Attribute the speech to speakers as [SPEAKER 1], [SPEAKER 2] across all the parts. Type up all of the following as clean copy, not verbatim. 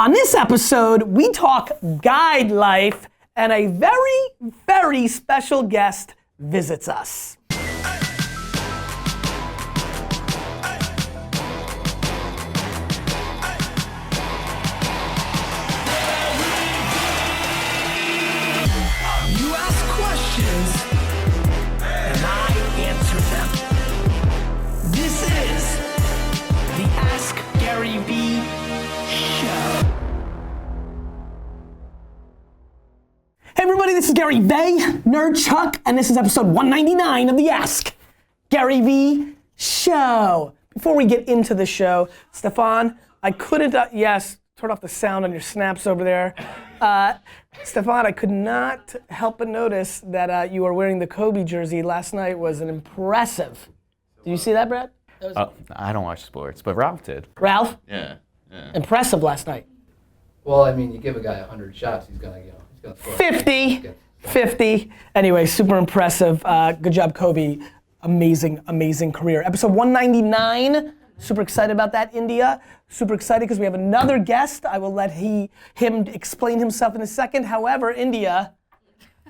[SPEAKER 1] On this episode, we talk guide life, and a very, very special guest visits us. You ask questions, and I answer them. This is the AskGaryVee show. Hey everybody, this is Gary Vee, Nerd Chuck, and this is episode 199 of the AskGaryVee show. Before we get into the show, Stefan, I couldn't, yes, turn off the sound on your snaps over there. Stefan, I could not help but notice that you were wearing the Kobe jersey. Last night was an impressive. Did you see that, Brad?
[SPEAKER 2] I don't watch sports, but Ralph did.
[SPEAKER 1] Ralph?
[SPEAKER 2] Yeah.
[SPEAKER 1] Impressive last night.
[SPEAKER 3] Well, I mean, you give a guy 100 shots, he's gonna, he's gonna score.
[SPEAKER 1] 50. Anyway, super impressive. Good job, Kobe. Amazing career. Episode 199. Super excited about that, India. Super excited because we have another guest. I will let him explain himself in a second. However, India,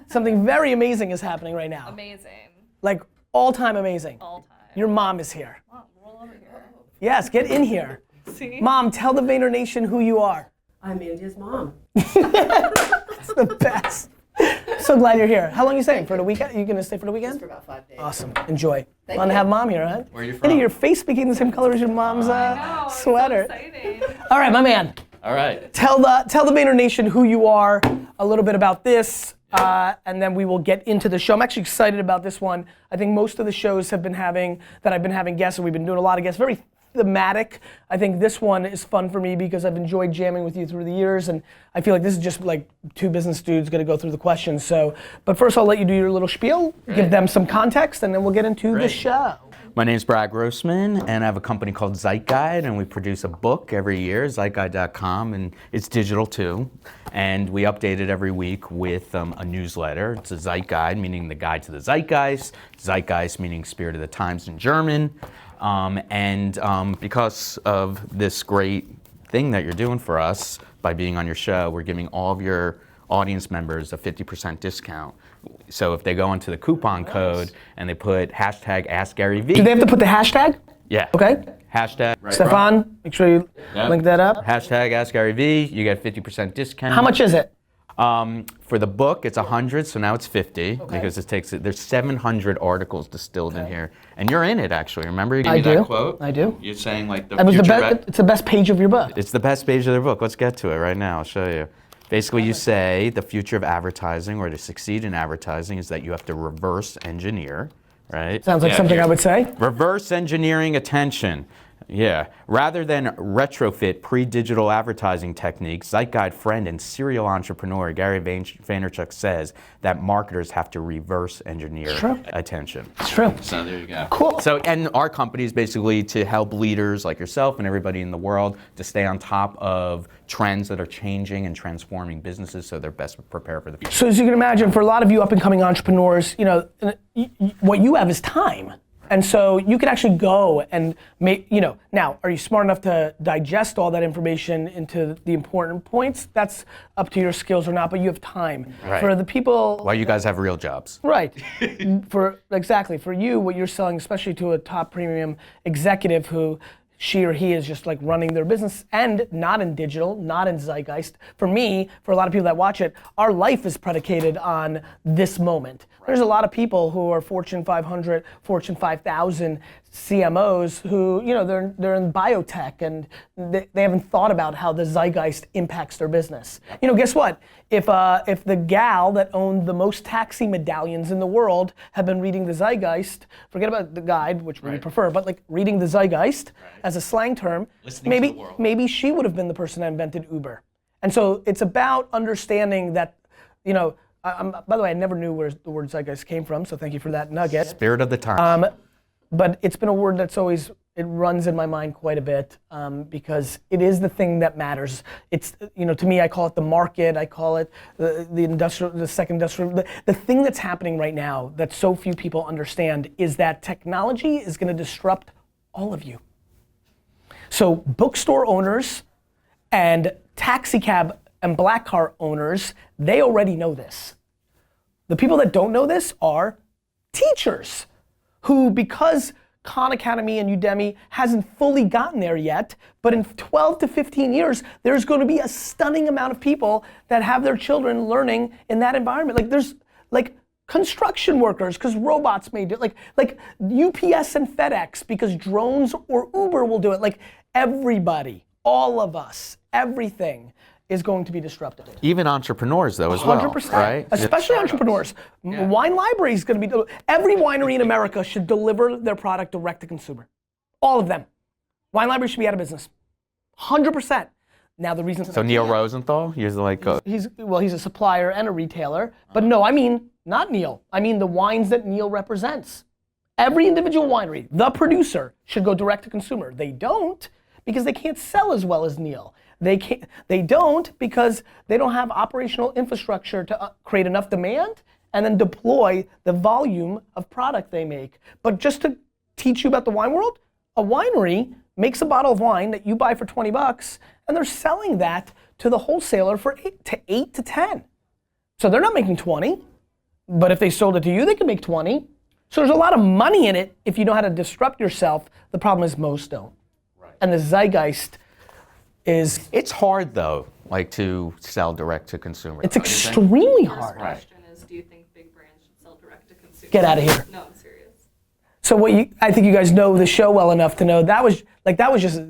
[SPEAKER 1] something very amazing is happening right now.
[SPEAKER 4] Amazing.
[SPEAKER 1] Like all-time amazing.
[SPEAKER 4] All time.
[SPEAKER 1] Your mom is here.
[SPEAKER 4] Mom, roll over here.
[SPEAKER 1] Yes, get in here.
[SPEAKER 4] See?
[SPEAKER 1] Mom, tell the Vayner Nation who you are.
[SPEAKER 5] I'm India's mom.
[SPEAKER 1] It's the best. So glad you're here. How long are you staying? For the weekend? Are you gonna stay for the weekend?
[SPEAKER 5] Just for about 5 days.
[SPEAKER 1] Awesome. Enjoy.
[SPEAKER 5] Thank
[SPEAKER 1] Fun to
[SPEAKER 5] you.
[SPEAKER 1] have mom here, huh?
[SPEAKER 2] Where are you
[SPEAKER 1] India,
[SPEAKER 2] from?
[SPEAKER 1] your face became the same color as your mom's
[SPEAKER 4] I know,
[SPEAKER 1] sweater.
[SPEAKER 4] I'm so excited.
[SPEAKER 1] All right, my man.
[SPEAKER 2] All right.
[SPEAKER 1] Tell the Vayner Nation who you are, a little bit about this, and then we will get into the show. I'm actually excited about this one. I think most of the shows I've been having guests, and we've been doing a lot of guests, very thematic. I think this one is fun for me because I've enjoyed jamming with you through the years, and I feel like this is just like two business dudes gonna go through the questions. So, but first I'll let you do your little spiel, give them some context, and then we'll get into the show.
[SPEAKER 2] My name's Brad Grossman, and I have a company called Zeitguide, and we produce a book every year, zeitguide.com, and it's digital too. And we update it every week with a newsletter. It's a Zeitguide, meaning the guide to the zeitgeist. Zeitgeist meaning spirit of the times in German. Because of this great thing that you're doing for us by being on your show, we're giving all of your audience members a 50% discount. So if they go into the coupon code and they put hashtag AskGaryVee.
[SPEAKER 1] Do they have to put the hashtag?
[SPEAKER 2] Yeah.
[SPEAKER 1] Okay.
[SPEAKER 2] Hashtag.
[SPEAKER 1] Stefan, make sure you link that up.
[SPEAKER 2] Hashtag AskGaryVee, you get 50% discount.
[SPEAKER 1] How much is it?
[SPEAKER 2] For the book, it's 100, so now it's 50 because there's 700 articles distilled in here, and you're in it actually. Remember you gave me that quote?
[SPEAKER 1] I do.
[SPEAKER 2] You're saying like the
[SPEAKER 1] That was
[SPEAKER 2] future.
[SPEAKER 1] it's the best page of your book.
[SPEAKER 2] It's the best page of their book. Let's get to it right now. I'll show you. Basically, you say the future of advertising, or to succeed in advertising, is that you have to reverse engineer, right?
[SPEAKER 1] Sounds like something I would say.
[SPEAKER 2] Reverse engineering attention. Yeah. Rather than retrofit pre-digital advertising techniques, Zeitguide friend and serial entrepreneur Gary Vaynerchuk says that marketers have to reverse engineer attention.
[SPEAKER 1] It's true.
[SPEAKER 2] So there you go.
[SPEAKER 1] Cool.
[SPEAKER 2] So, and our company is basically to help leaders like yourself and everybody in the world to stay on top of trends that are changing and transforming businesses so they're best prepared for the future.
[SPEAKER 1] So as you can imagine, for a lot of you up and coming entrepreneurs, what you have is time. And so you can actually go and make, now, are you smart enough to digest all that information into the important points? That's up to your skills or not, but you have time.
[SPEAKER 2] Right.
[SPEAKER 1] For the people.
[SPEAKER 2] While you guys have real jobs.
[SPEAKER 1] Right. For you, what you're selling, especially to a top premium executive who she or he is just like running their business and not in digital, not in zeitgeist. For me, for a lot of people that watch it, our life is predicated on this moment. There's a lot of people who are Fortune 500, Fortune 5000 CMOs who, they're in biotech and they haven't thought about how the zeitgeist impacts their business. Guess what? If the gal that owned the most taxi medallions in the world had been reading the zeitgeist, forget about the guide, which we prefer, but like reading the zeitgeist as a slang term, maybe she would have been the person that invented Uber. And so it's about understanding that, by the way, I never knew where the word zeitgeist came from, so thank you for that nugget.
[SPEAKER 2] Spirit of the times.
[SPEAKER 1] But it's been a word that's always, it runs in my mind quite a bit because it is the thing that matters. It's, to me, I call it the market, I call it the second industrial, the thing that's happening right now that so few people understand is that technology is gonna disrupt all of you. So bookstore owners, And taxi cab and black car owners, they already know this. The people that don't know this are teachers who, because Khan Academy and Udemy hasn't fully gotten there yet, but in 12 to 15 years, there's going to be a stunning amount of people that have their children learning in that environment. Like there's like construction workers, because robots may do it, like UPS and FedEx, because drones or Uber will do it. Like everybody, all of us, everything is going to be disrupted.
[SPEAKER 2] Even entrepreneurs though as well,
[SPEAKER 1] 100%,
[SPEAKER 2] right?
[SPEAKER 1] especially entrepreneurs. Wine library is going to be, every winery in America should deliver their product direct to consumer. All of them. Wine library should be out of business. 100%. Now the reason.
[SPEAKER 2] So Neil Rosenthal, he's like.
[SPEAKER 1] He's a supplier and a retailer, but no, I mean not Neil. I mean the wines that Neil represents. Every individual winery, the producer, should go direct to consumer. They don't because they can't sell as well as Neil. They don't because they don't have operational infrastructure to create enough demand and then deploy the volume of product they make. But just to teach you about the wine world, a winery makes a bottle of wine that you buy for 20 bucks and they're selling that to the wholesaler for 8 to 10. So they're not making 20, but if they sold it to you, they can make 20. So there's a lot of money in it if you know how to disrupt yourself. The problem is most don't. Right. And the zeitgeist is.
[SPEAKER 2] It's hard though, like to sell direct to consumer.
[SPEAKER 1] It's extremely hard.
[SPEAKER 4] First question is, do you think big brands should sell direct to consumer?
[SPEAKER 1] Get out of here.
[SPEAKER 4] No, I'm serious.
[SPEAKER 1] So I think you guys know the show well enough to know that was just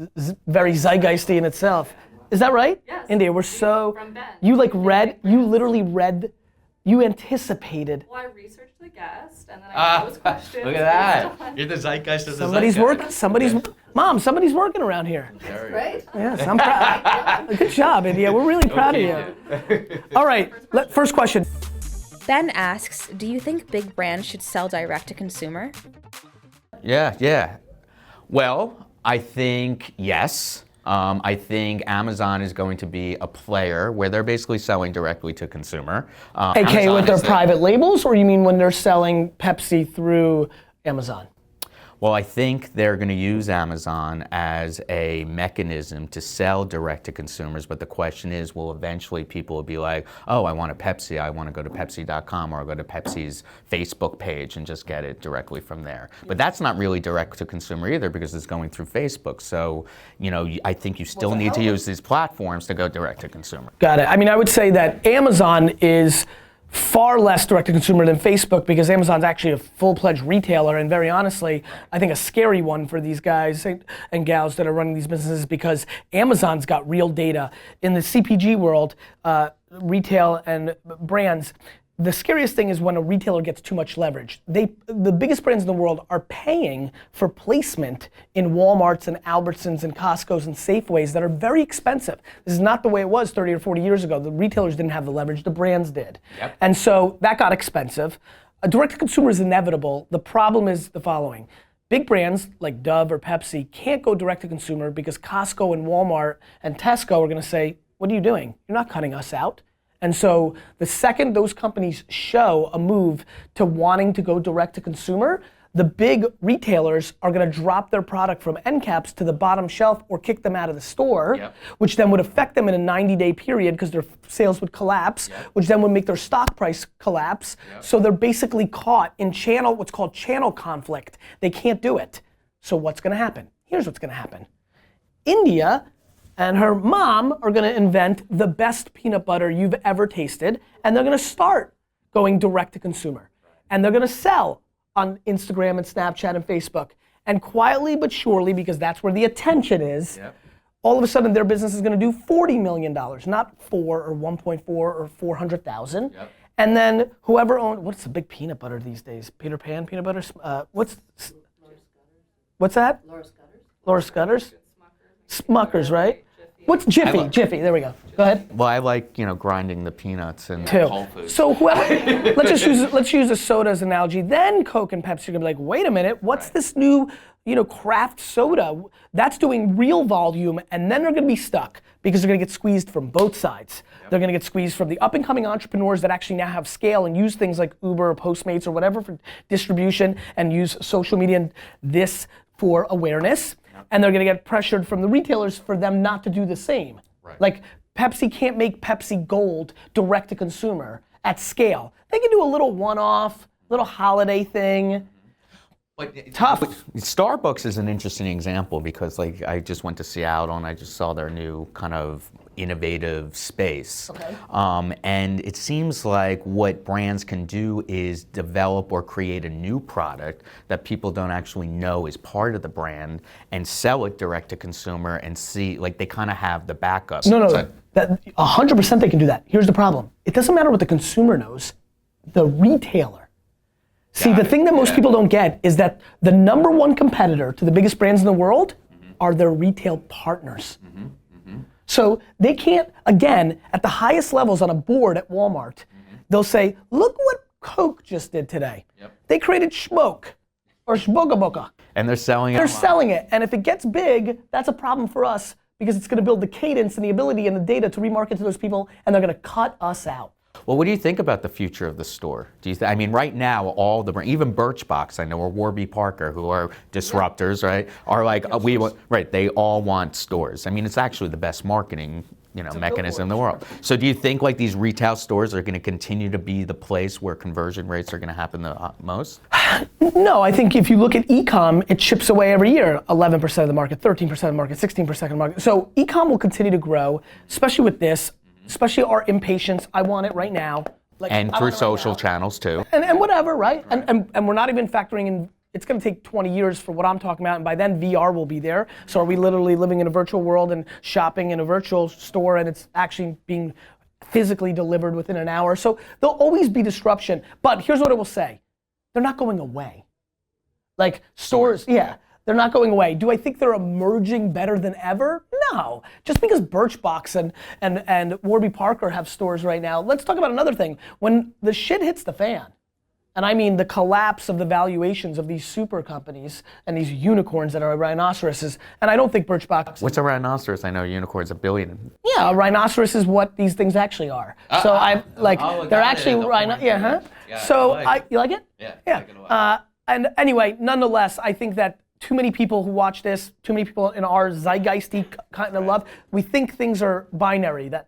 [SPEAKER 1] very zeitgeisty in itself. Is that right?
[SPEAKER 4] Yes.
[SPEAKER 1] India, we're so.
[SPEAKER 4] From Ben.
[SPEAKER 1] You literally read, you anticipated.
[SPEAKER 4] Well, I researched the guest and then I posed questions.
[SPEAKER 2] Look at that. You're the zeitgeist of the
[SPEAKER 1] Somebody's
[SPEAKER 2] zeitgeist.
[SPEAKER 1] working. Mom, somebody's working around here.
[SPEAKER 3] Right?
[SPEAKER 1] Yes, I'm proud. Good job, India. We're really proud of you. All right, first question.
[SPEAKER 5] Ben asks, do you think big brands should sell direct to consumer?
[SPEAKER 2] Yeah. Well, I think yes. I think Amazon is going to be a player where they're basically selling directly to consumer.
[SPEAKER 1] AKA
[SPEAKER 2] Amazon
[SPEAKER 1] with their
[SPEAKER 2] is
[SPEAKER 1] private labels, or you mean when they're selling Pepsi through Amazon?
[SPEAKER 2] Well, I think they're going to use Amazon as a mechanism to sell direct to consumers, but the question is, will eventually people will be like, oh, I want a Pepsi, I want to go to Pepsi.com or I'll go to Pepsi's Facebook page and just get it directly from there. But that's not really direct to consumer either because it's going through Facebook. So, I think you still need to use these platforms to go direct to consumer.
[SPEAKER 1] Got it. I mean, I would say that Amazon is far less direct to consumer than Facebook because Amazon's actually a full-fledged retailer, and very honestly, I think a scary one for these guys and gals that are running these businesses because Amazon's got real data. In the CPG world, retail and brands, the scariest thing is when a retailer gets too much leverage. The biggest brands in the world are paying for placement in Walmarts and Albertsons and Costco's and Safeways that are very expensive. This is not the way it was 30 or 40 years ago. The retailers didn't have the leverage, the brands did. Yep. And so that got expensive. Direct to consumer is inevitable. The problem is the following. Big brands like Dove or Pepsi can't go direct to consumer because Costco and Walmart and Tesco are gonna say, what are you doing? You're not cutting us out. And so the second those companies show a move to wanting to go direct to consumer, the big retailers are gonna drop their product from end caps to the bottom shelf or kick them out of the store, which then would affect them in a 90-day period because their sales would collapse, which then would make their stock price collapse. So they're basically caught in what's called channel conflict. They can't do it. So what's gonna happen? Here's what's gonna happen. India and her mom are gonna invent the best peanut butter you've ever tasted, and they're gonna start going direct to consumer. And they're gonna sell on Instagram and Snapchat and Facebook. And quietly but surely, because that's where the attention is, all of a sudden their business is gonna do $40 million, not 4 or 1.4 or 400,000. And then whoever what's the big peanut butter these days? Peter Pan peanut butter? What's that? Laura Scudder's? Smuckers, right? What's Jiffy? Jiffy, there we go. Go ahead.
[SPEAKER 2] Well, I like, grinding the peanuts and
[SPEAKER 1] Too.
[SPEAKER 2] Whole Foods.
[SPEAKER 1] So whoever, let's use a soda as an analogy. Then Coke and Pepsi are gonna be like, wait a minute, what's this new, craft soda? That's doing real volume, and then they're gonna be stuck because they're gonna get squeezed from both sides. They're gonna get squeezed from the up and coming entrepreneurs that actually now have scale and use things like Uber or Postmates or whatever for distribution and use social media and this for awareness. And they're gonna get pressured from the retailers for them not to do the same.
[SPEAKER 2] Right.
[SPEAKER 1] Like Pepsi can't make Pepsi Gold direct to consumer at scale. They can do a little one-off, little holiday thing. Tough.
[SPEAKER 2] Starbucks is an interesting example because like I just went to Seattle and I just saw their new kind of innovative space.
[SPEAKER 1] Okay.
[SPEAKER 2] And it seems like what brands can do is develop or create a new product that people don't actually know is part of the brand and sell it direct to consumer and see, like they kind of have the backup.
[SPEAKER 1] No,
[SPEAKER 2] So-
[SPEAKER 1] that 100% they can do that. Here's the problem. It doesn't matter what the consumer knows, the retailer. See, the thing that most people don't get is that the number one competitor to the biggest brands in the world are their retail partners. So they can't, again, at the highest levels on a board at Walmart, they'll say, look what Coke just did today. They created Schmoke or Schbogaboka.
[SPEAKER 2] And they're selling it.
[SPEAKER 1] They're selling it, and if it gets big, that's a problem for us because it's gonna build the cadence and the ability and the data to remarket to those people, and they're gonna cut us out.
[SPEAKER 2] Well, what do you think about the future of the store? Do you I mean, right now, all the even Birchbox, I know, or Warby Parker, who are disruptors, right? Are like right? They all want stores. I mean, it's actually the best marketing, mechanism in the world. So, do you think like these retail stores are going to continue to be the place where conversion rates are going to happen the most?
[SPEAKER 1] No, I think if you look at e-com, it chips away every year. 11% of the market, 13% of the market, 16% of the market. So e-com will continue to grow, especially with this. Especially our impatience, I want it right now. Like,
[SPEAKER 2] And
[SPEAKER 1] I
[SPEAKER 2] through
[SPEAKER 1] want it right
[SPEAKER 2] social
[SPEAKER 1] now.
[SPEAKER 2] channels too.
[SPEAKER 1] And whatever, right? And we're not even factoring in, it's gonna take 20 years for what I'm talking about, and by then VR will be there. So are we literally living in a virtual world and shopping in a virtual store and it's actually being physically delivered within an hour? So there'll always be disruption, but here's what I will say. They're not going away. Like stores, yeah. They're not going away. Do I think they're emerging better than ever? No. Just because Birchbox and Warby Parker have stores right now, let's talk about another thing. When the shit hits the fan, and I mean the collapse of the valuations of these super companies and these unicorns that are rhinoceroses, and I don't think Birchbox.
[SPEAKER 2] What's a rhinoceros? I know unicorn's $1 billion.
[SPEAKER 1] Yeah, a rhinoceros is what these things actually are. So I like they're actually rhino. Yeah, huh?
[SPEAKER 2] Yeah,
[SPEAKER 1] So
[SPEAKER 2] I like
[SPEAKER 1] you like it?
[SPEAKER 2] Yeah.
[SPEAKER 1] Yeah.
[SPEAKER 2] I like it a lot.
[SPEAKER 1] And anyway, nonetheless, I think that too many people who watch this, too many people in our zeitgeisty kind of love, we think things are binary, that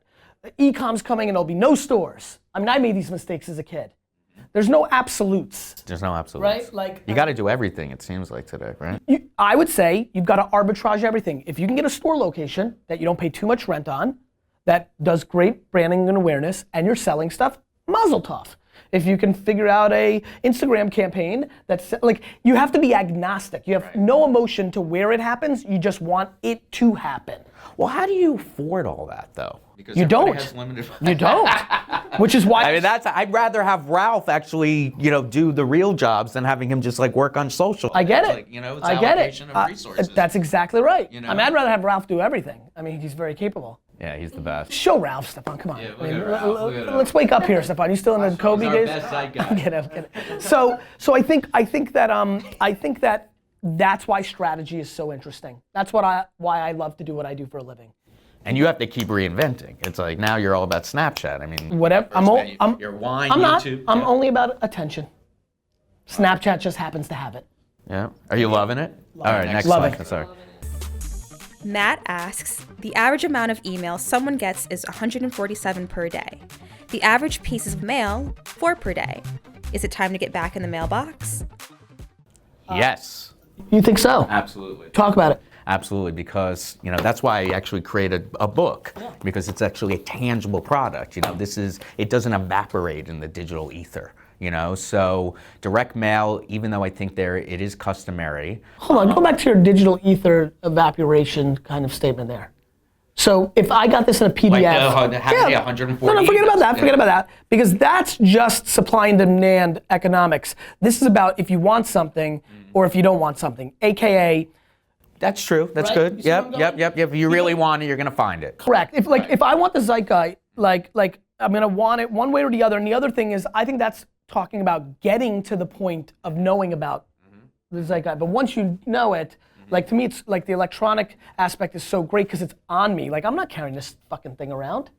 [SPEAKER 1] e-com's coming and there'll be no stores. I mean, I made these mistakes as a kid. There's no absolutes.
[SPEAKER 2] There's no absolutes.
[SPEAKER 1] Right? Like
[SPEAKER 2] you got to do everything. It seems like today, right?
[SPEAKER 1] I would say you've got to arbitrage everything. If you can get a store location that you don't pay too much rent on, that does great branding and awareness, and you're selling stuff, mazel tov. If you can figure out a Instagram campaign that's like, you have to be agnostic. You have no emotion to where it happens. You just want it to happen.
[SPEAKER 2] Well, how do you afford all that though? Because
[SPEAKER 1] You
[SPEAKER 2] everybody
[SPEAKER 1] don't.
[SPEAKER 2] has limited-
[SPEAKER 1] You don't. Which is why.
[SPEAKER 2] I mean, I'd rather have Ralph actually, do the real jobs than having him just like work on social.
[SPEAKER 1] I get it.
[SPEAKER 2] It's like, it's
[SPEAKER 1] I get it.
[SPEAKER 2] allocation of resources.
[SPEAKER 1] That's exactly right.
[SPEAKER 2] You know?
[SPEAKER 1] I mean, I'd rather have Ralph do everything. I mean, he's very capable.
[SPEAKER 2] Yeah, he's the best.
[SPEAKER 1] Show Ralph, Stefan. Come on.
[SPEAKER 3] Yeah,
[SPEAKER 1] I
[SPEAKER 3] look
[SPEAKER 1] mean,
[SPEAKER 3] at Ralph, look at
[SPEAKER 1] let's wake up here, Stefan. You still in the Kobe
[SPEAKER 3] our
[SPEAKER 1] days?
[SPEAKER 3] best side guy.
[SPEAKER 1] I'm kidding. So I think that that's why strategy is so interesting. That's why I love to do what I do for a living.
[SPEAKER 2] And you have to keep reinventing. It's like now you're all about Snapchat. I mean,
[SPEAKER 1] Whatever.
[SPEAKER 2] your wine,
[SPEAKER 1] I'm not.
[SPEAKER 2] YouTube.
[SPEAKER 1] I'm only about attention. Snapchat just happens to have it.
[SPEAKER 2] Yeah. Are you loving it? All right, next
[SPEAKER 1] Love
[SPEAKER 2] slide.
[SPEAKER 1] it.
[SPEAKER 2] Sorry.
[SPEAKER 5] Matt asks, the average amount of email someone gets is 147 per day. The average pieces of mail, 4 per day. Is it time to get back in the mailbox?
[SPEAKER 2] Yes.
[SPEAKER 1] You think so?
[SPEAKER 2] Absolutely.
[SPEAKER 1] Talk about it.
[SPEAKER 2] Absolutely, because that's why I actually created a book, because it's actually a tangible product. It doesn't evaporate in the digital ether. So direct mail, even though I think it is customary.
[SPEAKER 1] Hold on, go back to your digital ether evaporation kind of statement there. So if I got this in a PDF,
[SPEAKER 2] Like 140.
[SPEAKER 1] No, forget about that.
[SPEAKER 2] Yeah.
[SPEAKER 1] Forget about that, because that's just supply and demand economics. This is about if you want something or if you don't want something, AKA.
[SPEAKER 2] That's true. That's
[SPEAKER 1] Right?
[SPEAKER 2] good.
[SPEAKER 1] You see where I'm going?
[SPEAKER 2] Yep. If you really want it, you're gonna find it.
[SPEAKER 1] Correct. If I want the zeitgeist, like I'm gonna want it one way or the other. And the other thing is, I think that's talking about getting to the point of knowing about the zeitgeist. But once you know it, like to me, it's like the electronic aspect is so great because it's on me. Like I'm not carrying this fucking thing around.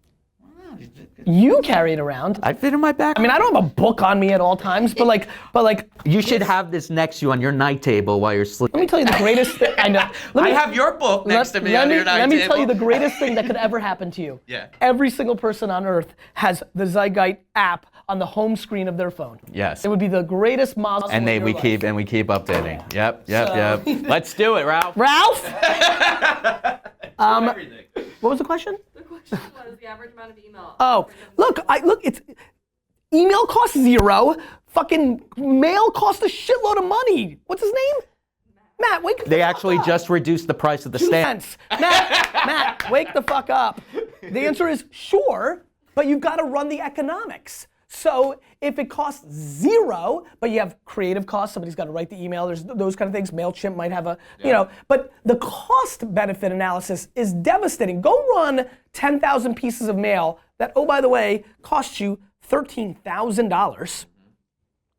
[SPEAKER 1] You carry it around.
[SPEAKER 2] I fit in my back.
[SPEAKER 1] I mean, I don't have a book on me at all times, but like,
[SPEAKER 2] you should have this next to you on your night table while you're sleeping.
[SPEAKER 1] let me tell you the greatest thing, I know.
[SPEAKER 2] I have your book next to me on your night
[SPEAKER 1] Let
[SPEAKER 2] table.
[SPEAKER 1] me tell you the greatest thing that could ever happen to you.
[SPEAKER 2] Yeah.
[SPEAKER 1] Every single person on earth has the Zeitgeist app on the home screen of their phone.
[SPEAKER 2] Yes.
[SPEAKER 1] It would be the greatest milestone
[SPEAKER 2] And
[SPEAKER 1] in your
[SPEAKER 2] we
[SPEAKER 1] life.
[SPEAKER 2] keep updating. Yep. Let's do it, Ralph.
[SPEAKER 1] Ralph?
[SPEAKER 2] Everything.
[SPEAKER 1] What was the question?
[SPEAKER 4] The question was the average amount of email.
[SPEAKER 1] Oh, look, it's email costs $0. Fucking mail costs a shitload of money. What's his name? Matt, wake the
[SPEAKER 2] They
[SPEAKER 1] fuck
[SPEAKER 2] actually
[SPEAKER 1] up.
[SPEAKER 2] just reduced the price of the
[SPEAKER 1] 2
[SPEAKER 2] stamp.
[SPEAKER 1] cents. Matt, wake the fuck up. The answer is sure, but you've got to run the economics. So if it costs $0, but you have creative costs, somebody's got to write the email, there's those kind of things. MailChimp might have but the cost benefit analysis is devastating. Go run 10,000 pieces of mail that, oh, by the way, cost you $13,000.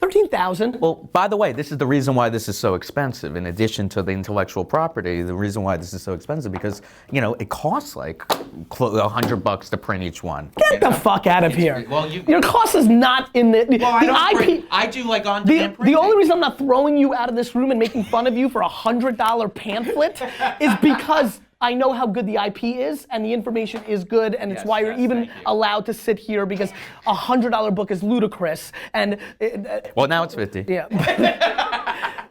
[SPEAKER 1] 13,000.
[SPEAKER 2] Well, by the way, this is the reason why this is so expensive. In addition to the intellectual property, the reason why this is so expensive because it costs like $100 to print each one.
[SPEAKER 1] Get the fuck out of here.
[SPEAKER 2] well,
[SPEAKER 1] Your cost is not in the IP.
[SPEAKER 2] I do like on-demand
[SPEAKER 1] The only reason I'm not throwing you out of this room and making fun of you for a $100 pamphlet is because I know how good the IP is and the information is good and it's why you're even allowed to sit here because a $100 book is ludicrous and
[SPEAKER 2] Well, now it's 50.
[SPEAKER 1] yeah.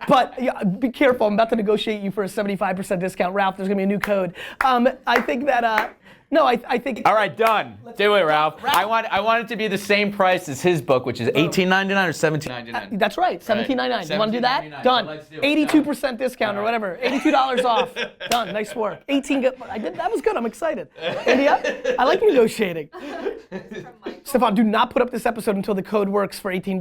[SPEAKER 1] But be careful, I'm about to negotiate you for a 75% discount. Ralph, there's gonna be a new code. I think that, no, I think.
[SPEAKER 2] All right, done. Do it, Ralph. I want it to be the same price as his book, which is $18.99 or $17.99.
[SPEAKER 1] That's right, $17.99. You want to do that?
[SPEAKER 2] $17.99.
[SPEAKER 1] Done.
[SPEAKER 2] So let's do it.
[SPEAKER 1] 82% discount or whatever. $82 off. Done. Nice work. 18. That was good. I'm excited. India, I like negotiating.
[SPEAKER 4] From Michael.
[SPEAKER 1] Stefan, do not put up this episode until the code works for $18.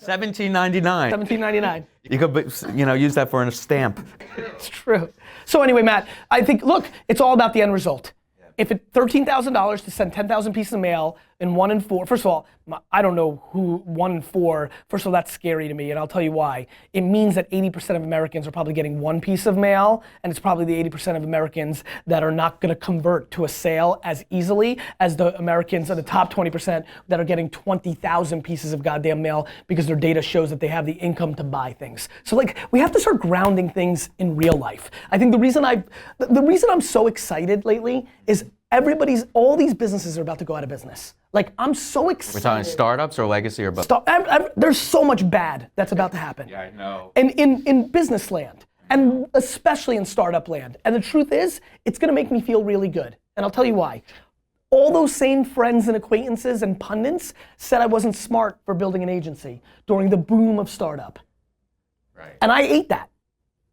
[SPEAKER 2] $17.99.
[SPEAKER 1] $17.99.
[SPEAKER 2] You could, use that for a stamp.
[SPEAKER 1] It's true. So anyway, Matt, I think, look, it's all about the end result. If it's $13,000 to send 10,000 pieces of mail in 1 in 4, first of all, I don't know who 1 in 4, first of all, that's scary to me, and I'll tell you why. It means that 80% of Americans are probably getting 1 piece of mail, and it's probably the 80% of Americans that are not gonna convert to a sale as easily as the Americans are the top 20% that are getting 20,000 pieces of goddamn mail because their data shows that they have the income to buy things. So we have to start grounding things in real life. I think the reason I'm so excited lately is all these businesses are about to go out of business. I'm so excited.
[SPEAKER 2] We're talking startups or legacy or both?
[SPEAKER 1] There's so much bad that's about to happen.
[SPEAKER 2] Yeah, I know.
[SPEAKER 1] And in business land, and especially in startup land. And the truth is, it's gonna make me feel really good. And I'll tell you why. All those same friends and acquaintances and pundits said I wasn't smart for building an agency during the boom of startup.
[SPEAKER 2] Right.
[SPEAKER 1] And I ate that.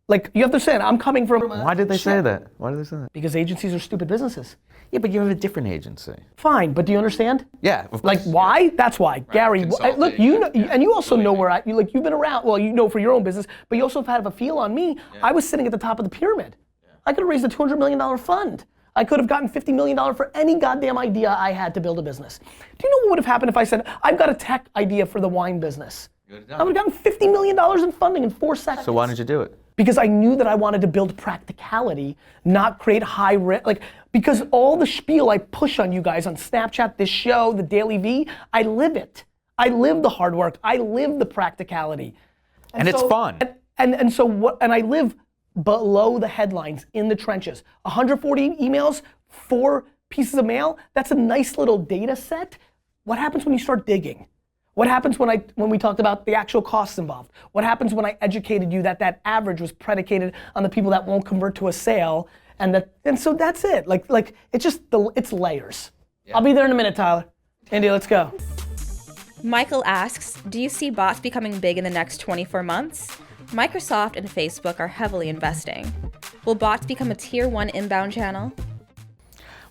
[SPEAKER 1] You have to understand, I'm coming from.
[SPEAKER 2] Why did they say that? Why did they say that?
[SPEAKER 1] Because agencies are stupid businesses.
[SPEAKER 2] Yeah, but you have a different agency.
[SPEAKER 1] Fine, but do you understand?
[SPEAKER 2] Yeah. Of course.
[SPEAKER 1] Why? That's why. Gary,
[SPEAKER 2] consulting,
[SPEAKER 1] look, you know, and you also know where you've been around, well, for your own business, but you also have a feel on me. Yeah. I was sitting at the top of the pyramid. Yeah. I could have raised a $200 million fund. I could have gotten $50 million for any goddamn idea I had to build a business. Do you know what would have happened if I said, I've got a tech idea for the wine business? I would have gotten $50 million in funding in 4 seconds.
[SPEAKER 2] So why didn't you do it?
[SPEAKER 1] Because I knew that I wanted to build practicality, not create high risk. Because all the spiel I push on you guys on Snapchat, this show, the Daily V, I live it. I live the hard work. I live the practicality.
[SPEAKER 2] And it's fun.
[SPEAKER 1] And I live below the headlines, in the trenches. 140 emails, 4 pieces of mail, that's a nice little data set. What happens when you start digging? What happens when we talked about the actual costs involved? What happens when I educated you that average was predicated on the people that won't convert to a sale, and so that's it. It's layers. Yeah. I'll be there in a minute, Tyler. India, let's go.
[SPEAKER 5] Michael asks, do you see bots becoming big in the next 24 months? Microsoft and Facebook are heavily investing. Will bots become a tier 1 inbound channel?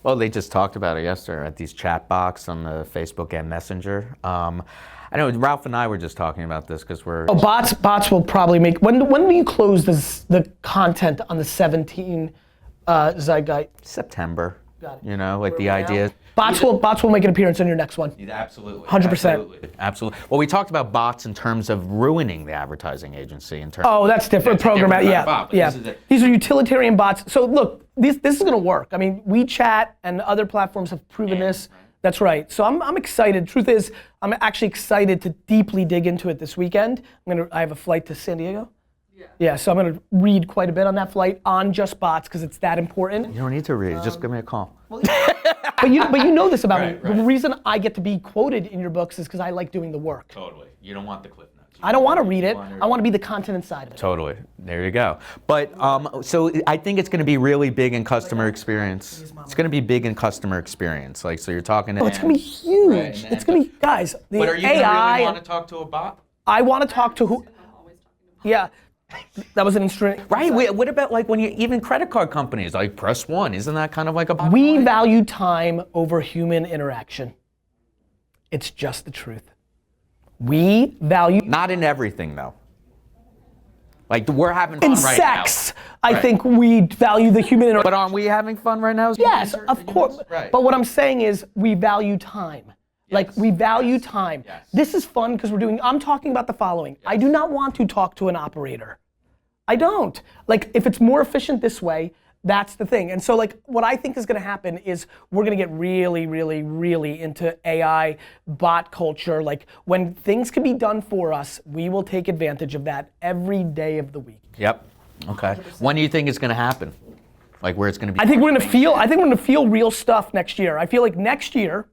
[SPEAKER 2] Well, they just talked about it yesterday at these chatbots on the Facebook and Messenger. I know Ralph and I were just talking about this because we're.
[SPEAKER 1] Oh, bots will probably make. When will you close the content on the 17 Zeitgeist?
[SPEAKER 2] September.
[SPEAKER 1] Got it.
[SPEAKER 2] You know, like the
[SPEAKER 1] Where are we
[SPEAKER 2] idea.
[SPEAKER 1] now? Bots will make an appearance on your next one.
[SPEAKER 2] Absolutely.
[SPEAKER 1] 100%.
[SPEAKER 2] Absolutely. Well, we talked about bots in terms of ruining the advertising agency. In terms.
[SPEAKER 1] Oh, that's different. Program,
[SPEAKER 2] different
[SPEAKER 1] yeah,
[SPEAKER 2] bot, but
[SPEAKER 1] yeah.
[SPEAKER 2] this is
[SPEAKER 1] These are utilitarian bots. So look, this is going to work. I mean, WeChat and other platforms have proven this. That's right. So I'm excited. Truth is, I'm actually excited to deeply dig into it this weekend. I have a flight to San Diego. Yeah, so I'm going to read quite a bit on that flight on just bots because it's that important.
[SPEAKER 2] You don't need to read. Just give me a call.
[SPEAKER 1] But you know this about me.
[SPEAKER 2] Right.
[SPEAKER 1] The reason I get to be quoted in your books is because I like doing the work.
[SPEAKER 2] Totally. You don't want the clip notes.
[SPEAKER 1] I don't want to read it. I want to be the content inside of it.
[SPEAKER 2] Totally. There you go. But so I think it's going to be really big in customer experience. It's going to be big in customer experience. Like, so you're talking to.
[SPEAKER 1] Oh, it's going to be huge.
[SPEAKER 2] Right,
[SPEAKER 1] It's going to be, guys, the
[SPEAKER 2] But are you
[SPEAKER 1] AI.
[SPEAKER 2] really want to talk to a bot?
[SPEAKER 1] I want to talk to who. Yeah, that was an instrument.
[SPEAKER 2] Right. What about like when you even credit card companies like press one? Isn't that kind of like a bot?
[SPEAKER 1] We value time over human interaction. It's just the truth. We value.
[SPEAKER 2] Not in everything though. Like we're having fun
[SPEAKER 1] In
[SPEAKER 2] right
[SPEAKER 1] sex,
[SPEAKER 2] now.
[SPEAKER 1] I
[SPEAKER 2] Right.
[SPEAKER 1] think we value the human interaction.
[SPEAKER 2] But aren't we having fun right now?
[SPEAKER 1] Yes, of course.
[SPEAKER 2] Right.
[SPEAKER 1] But what I'm saying is we value time. Like
[SPEAKER 2] Yes.
[SPEAKER 1] we value time.
[SPEAKER 2] Yes.
[SPEAKER 1] This is fun because I'm talking about the following. I do not want to talk to an operator. I don't. Like if it's more efficient this way, that's the thing. And so like what I think is gonna happen is we're gonna get really, really, really into AI bot culture. Like when things can be done for us, we will take advantage of that every day of the week.
[SPEAKER 2] Yep. Okay. When do you think it's going to happen? Like where it's going to be?
[SPEAKER 1] I think we're gonna feel real stuff next year. I feel like next year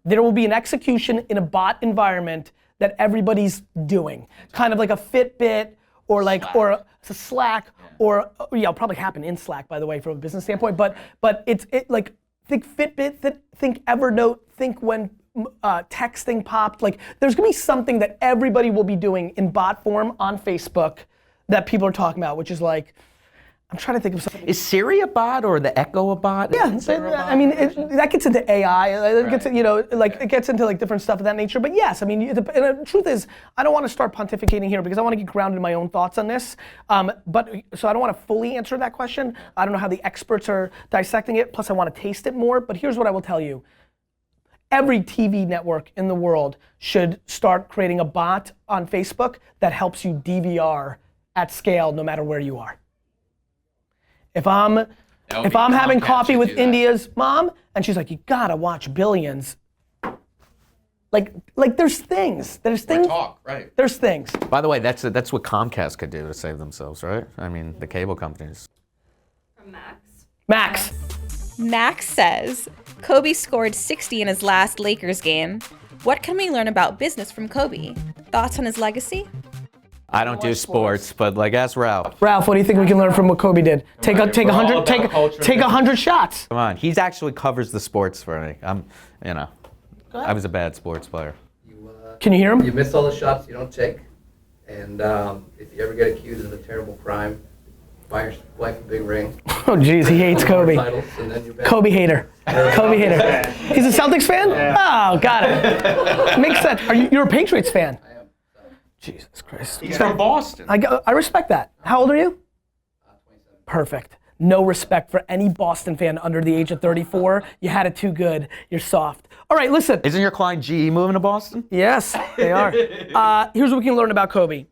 [SPEAKER 1] there will be an execution in a bot environment that everybody's doing. Kind of like a Fitbit or like
[SPEAKER 2] Slack.
[SPEAKER 1] or a Slack or it'll probably happen in Slack by the way from a business standpoint. But it's like think Fitbit, think Evernote, think when texting popped. Like there's gonna be something that everybody will be doing in bot form on Facebook that people are talking about, which is like. I'm trying to think of something.
[SPEAKER 2] Is Siri a bot or the Echo a bot?
[SPEAKER 1] Yeah, I mean, that gets into AI. It gets,
[SPEAKER 2] Right.
[SPEAKER 1] it gets into like different stuff of that nature. But yes, I mean, and the truth is, I don't want to start pontificating here because I want to get grounded in my own thoughts on this. So I don't want to fully answer that question. I don't know how the experts are dissecting it. Plus, I want to taste it more. But here's what I will tell you. Every TV network in the world should start creating a bot on Facebook that helps you DVR at scale, no matter where you are. If I'm having coffee with India's mom and she's like, you gotta watch Billions. Like there's things. There's
[SPEAKER 2] Right.
[SPEAKER 1] There's things.
[SPEAKER 2] By the way, that's what Comcast could do to save themselves, right? I mean, the cable companies.
[SPEAKER 4] From Max.
[SPEAKER 1] Max.
[SPEAKER 5] Max says, Kobe scored 60 in his last Lakers game. What can we learn about business from Kobe? Thoughts on his legacy?
[SPEAKER 2] I don't do sports, but like ask Ralph.
[SPEAKER 1] Ralph, what do you think we can learn from what Kobe did? Take 100 shots.
[SPEAKER 2] Come on, he's actually covers the sports for me. I was a bad sports player.
[SPEAKER 1] Can you hear him?
[SPEAKER 3] You miss all the shots you don't take, and if you ever get accused of a terrible crime, buy your wife a big ring.
[SPEAKER 1] Oh geez, he hates Kobe.
[SPEAKER 3] Titles, and then you're back.
[SPEAKER 1] Kobe hater. Kobe hater. He's a Celtics fan? Oh, got it. Makes sense. You're a Patriots fan?
[SPEAKER 3] I am.
[SPEAKER 1] Jesus Christ.
[SPEAKER 2] He's from Boston.
[SPEAKER 1] I respect that. How old are you?
[SPEAKER 3] 27.
[SPEAKER 1] Perfect. No respect for any Boston fan under the age of 34. You had it too good. You're soft. All right, listen.
[SPEAKER 2] Isn't your client GE moving to Boston?
[SPEAKER 1] Yes, they are. Here's what we can learn about Kobe.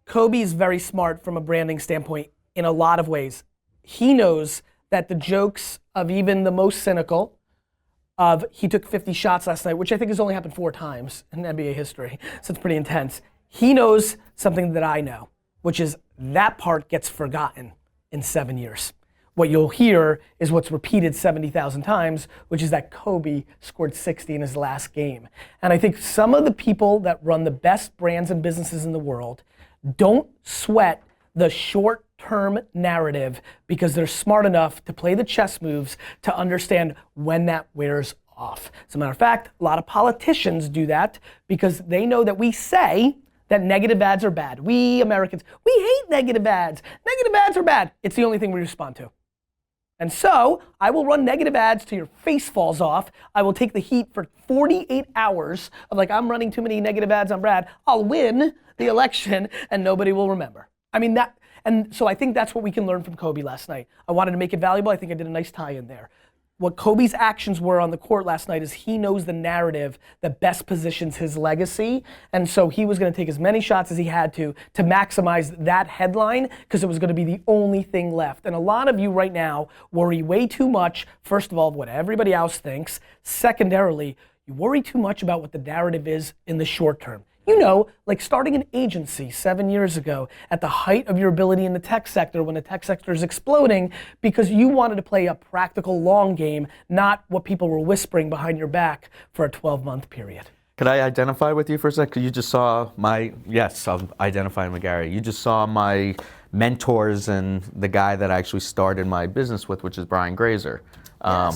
[SPEAKER 1] Kobe is very smart from a branding standpoint in a lot of ways. He knows that the jokes of even the most cynical of he took 50 shots last night, which I think has only happened 4 times in NBA history, so it's pretty intense. He knows something that I know, which is that part gets forgotten in 7 years. What you'll hear is what's repeated 70,000 times, which is that Kobe scored 60 in his last game. And I think some of the people that run the best brands and businesses in the world don't sweat the short-term narrative because they're smart enough to play the chess moves to understand when that wears off. As a matter of fact, a lot of politicians do that because they know that we say that negative ads are bad. We Americans, we hate negative ads. Negative ads are bad. It's the only thing we respond to. And so, I will run negative ads till your face falls off. I will take the heat for 48 hours of like, I'm running too many negative ads on Brad. I'll win the election and nobody will remember. I mean, and so I think that's what we can learn from Kobe last night. I wanted to make it valuable. I think I did a nice tie in there. what Kobe's actions were on the court last night is he knows the narrative that best positions his legacy, and so he was going to take as many shots as he had to maximize that headline because it was going to be the only thing left. And a lot of you right now worry way too much, first of all, of what everybody else thinks. Secondarily, you worry too much about what the narrative is in the short term. You know, like starting an agency 7 years ago at the height of your ability in the tech sector when the tech sector is exploding because you wanted to play a practical long game, not what people were whispering behind your back for a 12-month period.
[SPEAKER 2] Could I identify with you for a second? You just saw yes, I'm identifying with Gary. You just saw my mentors and the guy that I actually started my business with, which is Brian Grazer.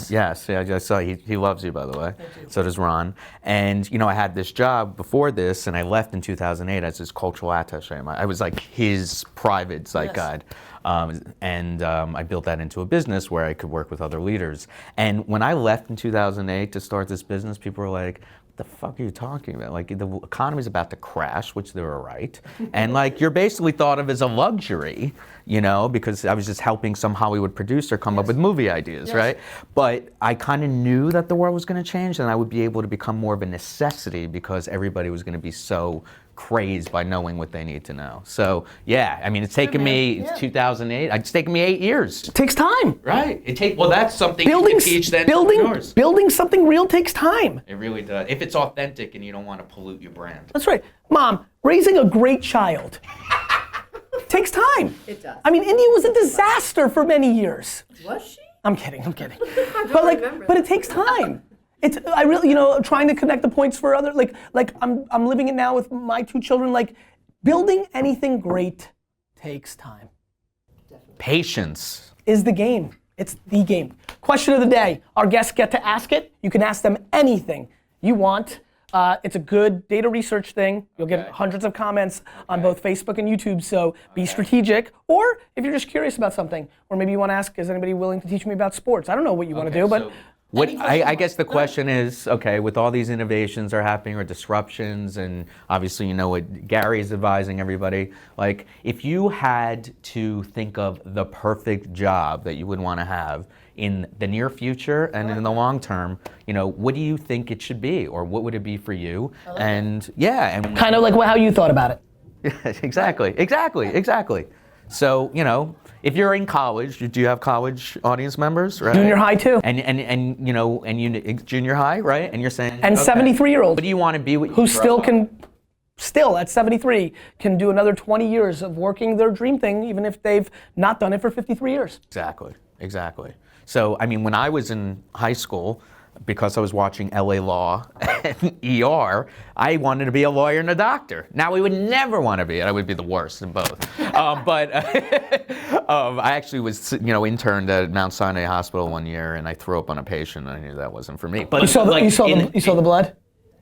[SPEAKER 2] Yes, I just saw he loves you, by the way. So does Ron. And I had this job before this, and I left in 2008 as his cultural attaché. I was like his private site guide. And I built that into a business where I could work with other leaders. And when I left in 2008 to start this business, people were like, the fuck are you talking about? Like, the economy's about to crash, which they were right. And like, you're basically thought of as a luxury, because I was just helping some Hollywood producer come up with movie ideas, right? But I kind of knew that the world was going to change and I would be able to become more of a necessity because everybody was going to be so crazed by knowing what they need to know. So yeah, I mean, it's taken me, it's 2008, it's taken me 8 years.
[SPEAKER 1] It takes time.
[SPEAKER 2] Right. Well, that's something you can teach the entrepreneurs.
[SPEAKER 1] Building something real takes time.
[SPEAKER 2] It really does. If it's authentic and you don't want to pollute your brand.
[SPEAKER 1] That's right. Mom, raising a great child takes time.
[SPEAKER 6] It does.
[SPEAKER 1] I mean, India was a disaster for many years.
[SPEAKER 6] Was she?
[SPEAKER 1] I'm kidding.
[SPEAKER 6] I don't remember
[SPEAKER 1] But it takes time. I really, trying to connect the points for other, like I'm living it now with my 2 children. Like, building anything great takes time.
[SPEAKER 6] Definitely.
[SPEAKER 2] Patience
[SPEAKER 1] Is the game. It's the game. Question of the day. Our guests get to ask it. You can ask them anything you want. It's a good data research thing. You'll get hundreds of comments on both Facebook and YouTube, so be strategic. Or if you're just curious about something, or maybe you want to ask, is anybody willing to teach me about sports? I don't know what you want to do, but
[SPEAKER 2] I guess the question is, okay, with all these innovations are happening or disruptions, and obviously you know what Gary's advising everybody, like if you had to think of the perfect job that you would want to have in the near future and in the long term, what do you think it should be, or what would it be for you? And and
[SPEAKER 1] kind of like how you thought about it.
[SPEAKER 2] Exactly. So, if you're in college, do you have college audience members, right?
[SPEAKER 1] Junior high too.
[SPEAKER 2] And junior high, right? And you're saying,
[SPEAKER 1] and 73-year-olds.
[SPEAKER 2] What do you want to be with?
[SPEAKER 1] Who still at 73 can do another 20 years of working their dream thing, even if they've not done it for 53 years.
[SPEAKER 2] Exactly. So, I mean, when I was in high school, because I was watching LA Law and ER, I wanted to be a lawyer and a doctor. Now, we would never want to be, I would be the worst in both. But I actually was, interned at Mount Sinai Hospital one year, and I threw up on a patient, and I knew that wasn't for me. But
[SPEAKER 1] you saw the blood?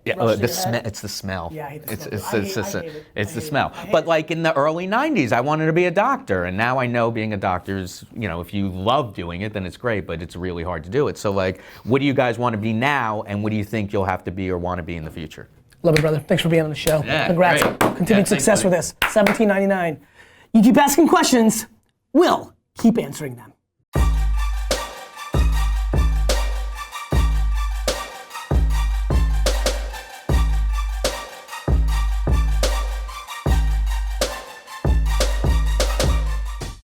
[SPEAKER 2] Yeah, it's the smell.
[SPEAKER 1] Yeah, I hate the smell.
[SPEAKER 2] It's the smell. But like in the early 90s, I wanted to be a doctor, and now I know being a doctor is, if you love doing it, then it's great, but it's really hard to do it. So like, what do you guys want to be now, and what do you think you'll have to be or want to be in the future?
[SPEAKER 1] Love it, brother. Thanks for being on the show.
[SPEAKER 2] Yeah,
[SPEAKER 1] congrats.
[SPEAKER 2] great.
[SPEAKER 1] Continued success with this. $17.99. You keep asking questions, we'll keep answering them.